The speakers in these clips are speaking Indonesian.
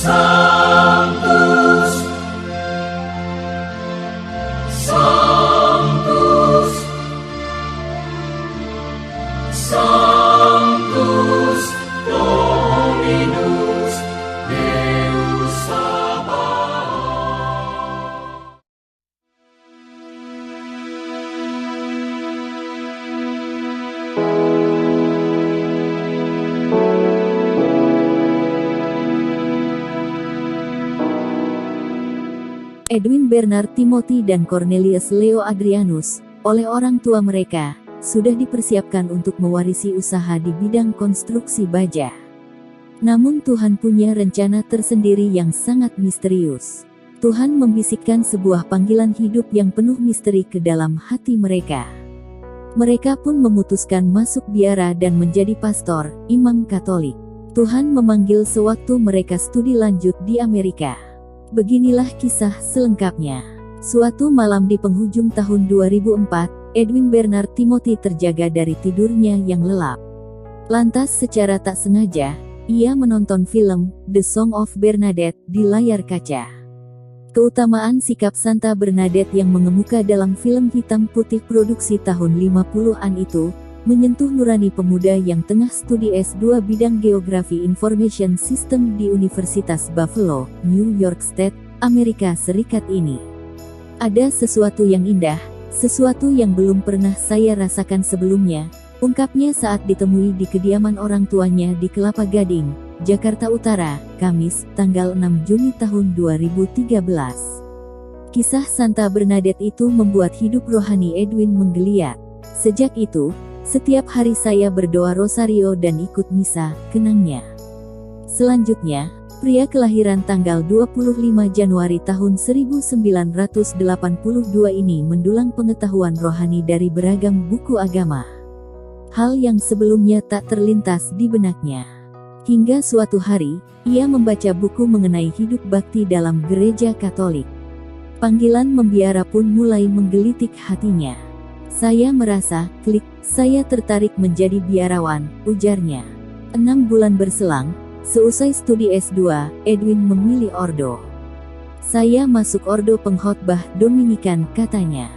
Sanctus, Sanctus, Sanctus Dominus Deus Sabaoth. Edwin Bernard Timothy dan Cornelius Leo Adrianus, oleh orang tua mereka, sudah dipersiapkan untuk mewarisi usaha di bidang konstruksi baja. Namun Tuhan punya rencana tersendiri yang sangat misterius. Tuhan membisikkan sebuah panggilan hidup yang penuh misteri ke dalam hati mereka. Mereka pun memutuskan masuk biara dan menjadi pastor, imam Katolik. Tuhan memanggil sewaktu mereka studi lanjut di Amerika. Beginilah kisah selengkapnya. Suatu malam di penghujung tahun 2004, Edwin Bernard Timothy terjaga dari tidurnya yang lelap. Lantas secara tak sengaja, ia menonton film The Song of Bernadette di layar kaca. Keutamaan sikap Santa Bernadette yang mengemuka dalam film hitam putih produksi tahun 50-an itu, menyentuh nurani pemuda yang tengah studi S2 bidang Geografi Information System di Universitas Buffalo, New York State, Amerika Serikat ini. Ada sesuatu yang indah, sesuatu yang belum pernah saya rasakan sebelumnya, ungkapnya saat ditemui di kediaman orang tuanya di Kelapa Gading, Jakarta Utara, Kamis, tanggal 6 Juni tahun 2013. Kisah Santa Bernadette itu membuat hidup rohani Edwin menggeliat. Sejak itu, setiap hari saya berdoa rosario dan ikut misa, kenangnya. Selanjutnya, pria kelahiran tanggal 25 Januari tahun 1982 ini mendulang pengetahuan rohani dari beragam buku agama. Hal yang sebelumnya tak terlintas di benaknya. Hingga suatu hari, ia membaca buku mengenai hidup bakti dalam gereja Katolik. Panggilan membiara pun mulai menggelitik hatinya. Saya merasa, klik, saya tertarik menjadi biarawan, ujarnya. 6 bulan berselang, seusai studi S2, Edwin memilih ordo. Saya masuk ordo pengkhotbah Dominikan, katanya.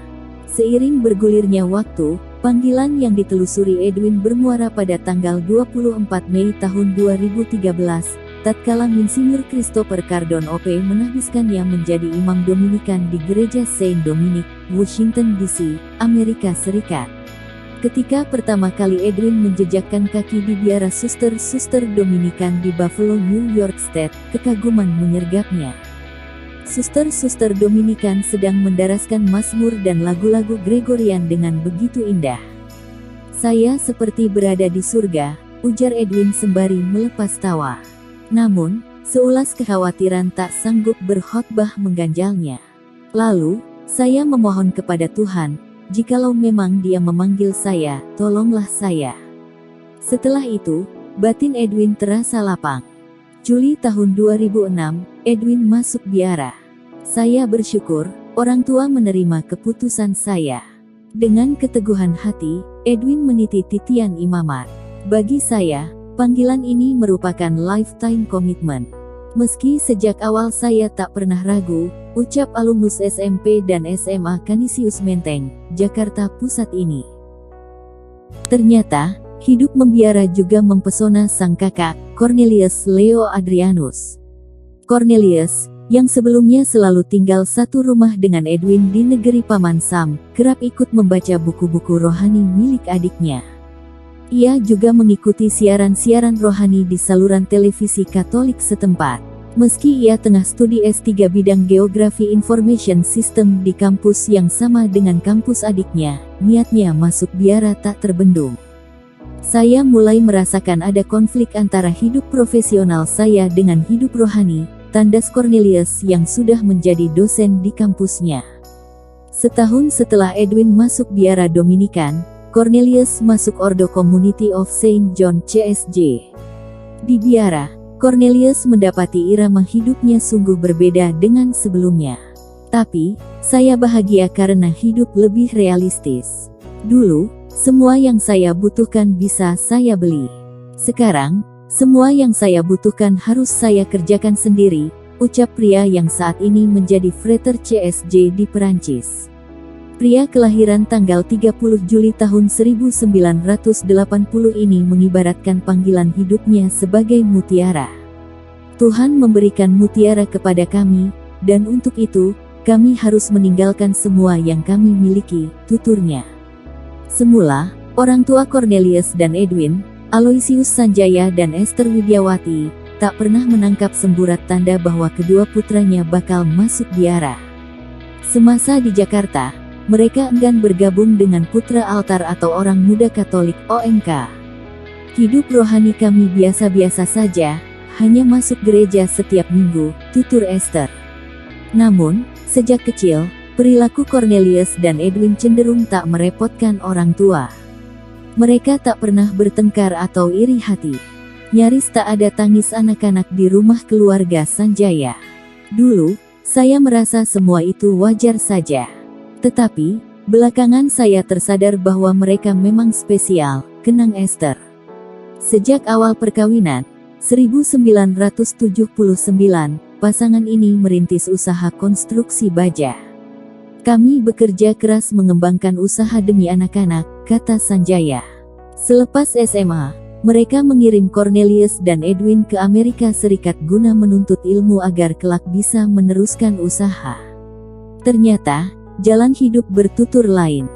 Seiring bergulirnya waktu, panggilan yang ditelusuri Edwin bermuara pada tanggal 24 Mei tahun 2013, tatkala Monsinyur Christopher Cardon OP menahbiskannya menjadi imam Dominikan di Gereja Saint Dominic, Washington DC, Amerika Serikat. Ketika pertama kali Edwin menjejakkan kaki di biara suster-suster Dominikan di Buffalo, New York State, kekaguman menyergapnya. Suster-suster Dominikan sedang mendaraskan mazmur dan lagu-lagu Gregorian dengan begitu indah. Saya seperti berada di surga, ujar Edwin sembari melepas tawa. Namun, seulas kekhawatiran tak sanggup berkhotbah mengganjalnya. Lalu, saya memohon kepada Tuhan, jikalau memang Dia memanggil saya, tolonglah saya. Setelah itu, batin Edwin terasa lapang. Juli tahun 2006, Edwin masuk biara. Saya bersyukur, orang tua menerima keputusan saya. Dengan keteguhan hati, Edwin meniti titian imamat. Bagi saya, panggilan ini merupakan lifetime commitment. Meski sejak awal saya tak pernah ragu, ucap alumnus SMP dan SMA Canisius Menteng, Jakarta Pusat ini. Ternyata, hidup membiara juga mempesona sang kakak, Cornelius Leo Adrianus. Cornelius, yang sebelumnya selalu tinggal satu rumah dengan Edwin di negeri Paman Sam, kerap ikut membaca buku-buku rohani milik adiknya. Ia juga mengikuti siaran-siaran rohani di saluran televisi Katolik setempat. Meski ia tengah studi S3 bidang Geografi Information System di kampus yang sama dengan kampus adiknya, niatnya masuk biara tak terbendung. Saya mulai merasakan ada konflik antara hidup profesional saya dengan hidup rohani, tandas Cornelius yang sudah menjadi dosen di kampusnya. Setahun setelah Edwin masuk biara Dominikan, Cornelius masuk Ordo Community of Saint John CSJ. Di biara, Cornelius mendapati irama hidupnya sungguh berbeda dengan sebelumnya. Tapi, saya bahagia karena hidup lebih realistis. Dulu, semua yang saya butuhkan bisa saya beli. Sekarang, Semua yang saya butuhkan harus saya kerjakan sendiri, ucap pria yang saat ini menjadi Frater CSJ di Perancis. Pria kelahiran tanggal 30 Juli tahun 1980 ini mengibaratkan panggilan hidupnya sebagai mutiara. Tuhan memberikan mutiara kepada kami, dan untuk itu, kami harus meninggalkan semua yang kami miliki, tuturnya. Semula, orang tua Cornelius dan Edwin, Aloysius Sanjaya dan Esther Widyawati, tak pernah menangkap semburat tanda bahwa kedua putranya bakal masuk biara. Semasa di Jakarta, mereka enggan bergabung dengan Putra Altar atau Orang Muda Katolik (OMK). Hidup rohani kami biasa-biasa saja, hanya masuk gereja setiap minggu, tutur Esther. Namun, sejak kecil, perilaku Cornelius dan Edwin cenderung tak merepotkan orang tua. Mereka tak pernah bertengkar atau iri hati. Nyaris tak ada tangis anak-anak di rumah keluarga Sanjaya. Dulu, saya merasa semua itu wajar saja. Tetapi, belakangan saya tersadar bahwa mereka memang spesial, kenang Esther. Sejak awal perkawinan, 1979, pasangan ini merintis usaha konstruksi baja. Kami bekerja keras mengembangkan usaha demi anak-anak, kata Sanjaya. Selepas SMA, mereka mengirim Cornelius dan Edwin ke Amerika Serikat guna menuntut ilmu agar kelak bisa meneruskan usaha. Ternyata, jalan hidup bertutur lain.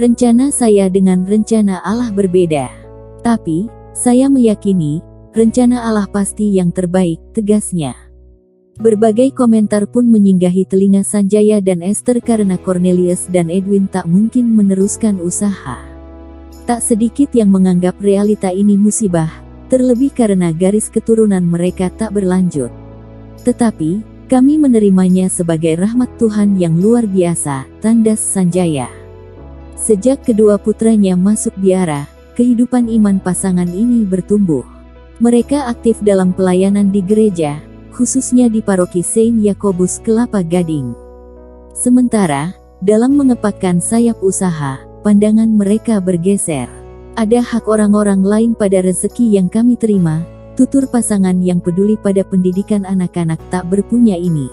Rencana saya dengan rencana Allah berbeda. Tapi, saya meyakini, rencana Allah pasti yang terbaik, tegasnya. Berbagai komentar pun menyinggahi telinga Sanjaya dan Esther karena Cornelius dan Edwin tak mungkin meneruskan usaha. Tak sedikit yang menganggap realita ini musibah, terlebih karena garis keturunan mereka tak berlanjut. Tetapi, kami menerimanya sebagai rahmat Tuhan yang luar biasa, tandas Sanjaya. Sejak kedua putranya masuk biara, kehidupan iman pasangan ini bertumbuh. Mereka aktif dalam pelayanan di gereja, khususnya di paroki Saint Yakobus Kelapa Gading. Sementara, dalam mengepakkan sayap usaha, pandangan mereka bergeser. Ada hak orang-orang lain pada rezeki yang kami terima, tutur pasangan yang peduli pada pendidikan anak-anak tak berpunya ini.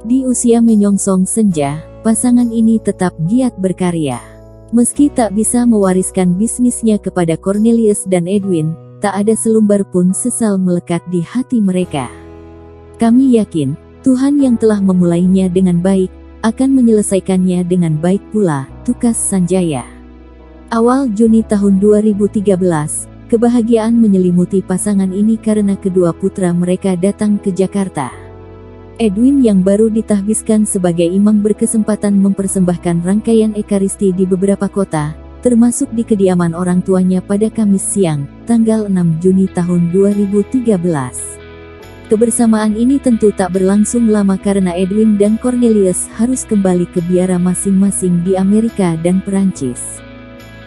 Di usia menyongsong senja, pasangan ini tetap giat berkarya. Meski tak bisa mewariskan bisnisnya kepada Cornelius dan Edwin, tak ada selumbar pun sesal melekat di hati mereka. Kami yakin, Tuhan yang telah memulainya dengan baik, akan menyelesaikannya dengan baik pula, tukas Sanjaya. Awal Juni tahun 2013, kebahagiaan menyelimuti pasangan ini karena kedua putra mereka datang ke Jakarta. Edwin yang baru ditahbiskan sebagai imam berkesempatan mempersembahkan rangkaian ekaristi di beberapa kota, termasuk di kediaman orang tuanya pada Kamis siang, tanggal 6 Juni tahun 2013. Kebersamaan ini tentu tak berlangsung lama karena Edwin dan Cornelius harus kembali ke biara masing-masing di Amerika dan Perancis.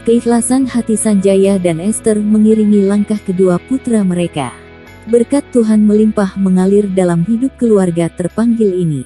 Keikhlasan hati Sanjaya dan Esther mengiringi langkah kedua putra mereka. Berkat Tuhan melimpah mengalir dalam hidup keluarga terpanggil ini.